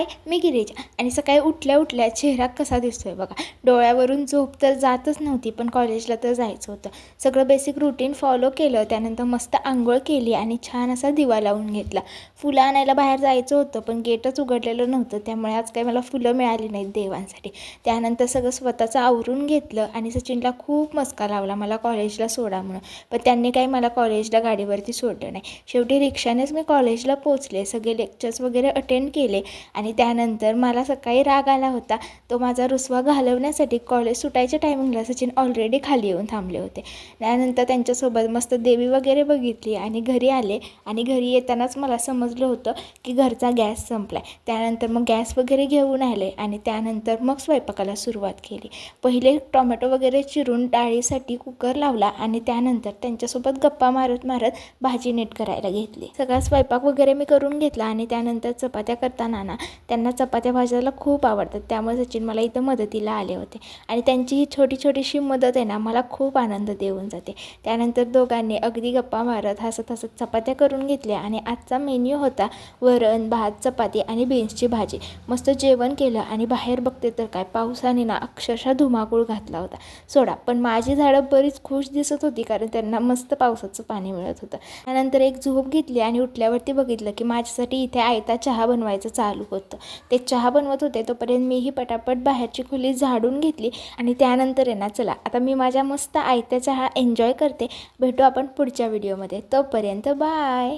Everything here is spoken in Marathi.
हाय मी गिरीजा आणि सकाळी उठल्या उठल्या चेहरा कसा दिसतोय बघा. डोळ्यावरून झोप तर जातच नव्हती, पण कॉलेजला तर जायचं होतं. सगळं बेसिक रूटीन फॉलो केलं. त्यानंतर मस्त आंघोळ केली आणि छान असा दिवा लावून घेतला. फुलं आणायला बाहेर जायचं होतं, पण गेटच उघडलेलं नव्हतं, त्यामुळे आज काही मला फुलं मिळाली नाहीत देवांसाठी. त्यानंतर सगळं स्वतःचं आवरून घेतलं आणि सचिनला खूप मस्का लावला मला कॉलेजला सोडा म्हणून, पण त्यांनी काही मला कॉलेजला गाडीवरती सोडलं नाही. शेवटी रिक्षानेच मी कॉलेजला पोचले. सगळे लेक्चर्स वगैरे अटेंड केले आणि त्यानंतर मला सकाळी राग आला होता. तो माझा रुसवा घालवण्यासाठी कॉलेज सुटायच्या टायमिंगला सचिन ऑलरेडी खाली येऊन थांबले होते. त्यानंतर त्यांच्यासोबत मस्त देवी वगैरे बघितली आणि घरी आले. आणि घरी येतानाच मला समजलं होतं की घरचा गॅस संपला आहे. त्यानंतर मग गॅस वगैरे घेऊन आले आणि त्यानंतर मग स्वयंपाकाला सुरुवात केली. पहिले टोमॅटो वगैरे चिरून डाळीसाठी कुकर लावला आणि त्यानंतर त्यांच्यासोबत गप्पा मारत मारत भाजी नीट करायला घेतली. सगळा स्वयंपाक वगैरे मी करून घेतला आणि त्यानंतर चपात्या करताना ना त्यांना चपात्या भाजायला खूप आवडतात, त्यामुळे सचिन मला इथं मदतीला आले होते आणि त्यांची ही छोटी छोटीशी मदत आहे ना मला खूप आनंद देऊन जाते. त्यानंतर दोघांनी अगदी गप्पा मारत हसत हसत चपात्या करून घेतल्या आणि आजचा मेन्यू होता वरण भात चपाती आणि बीन्सची भाजी. मस्त जेवण केलं आणि बाहेर बघते तर काय पावसाने ना अक्षरशः धुमाकूळ घातला होता. सोडा, पण माझी झाडं बरीच खुश दिसत होती, कारण त्यांना मस्त पावसाचं पाणी मिळत होतं. त्यानंतर एक झोप घेतली आणि उठल्यावरती बघितलं की माझ्यासाठी इथे आयता चहा बनवायचं चालू होतं. ते चहा बनवत होते तोपर्यंत मीही पटापट बाहेरची खोली झाडून घेतली आणि त्यानंतर आहे ना चला आता मी माझ्या मस्त आयत्या चहा एन्जॉय करते. भेटू आपण पुढच्या व्हिडिओमध्ये. तोपर्यंत बाय.